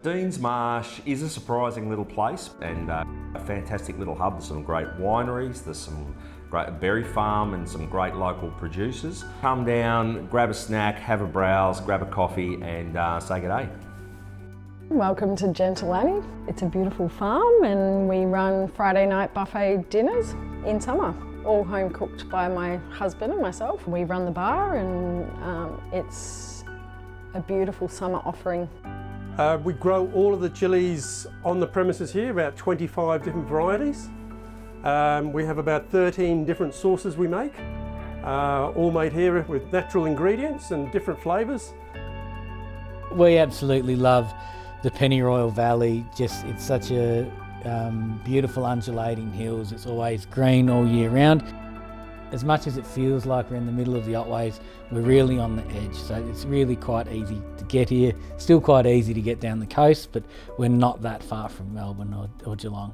Dean's Marsh is a surprising little place and a fantastic little hub. There's some great wineries, there's some great berry farm and some great local producers. Come down, grab a snack, have a browse, grab a coffee and say good day. Welcome to Gentle Annie. It's a beautiful farm and we run Friday night buffet dinners in summer. All home cooked by my husband and myself. We run the bar and it's a beautiful summer offering. We grow all of the chilies on the premises here, about 25 different varieties. We have about 13 different sauces we make, all made here with natural ingredients and different flavours. We absolutely love the Pennyroyal Valley. It's such a beautiful undulating hills. It's always green all year round. As much as it feels like we're in the middle of the Otways, we're really on the edge, so it's really quite easy to get here. Still quite easy to get down the coast, but we're not that far from Melbourne or Geelong.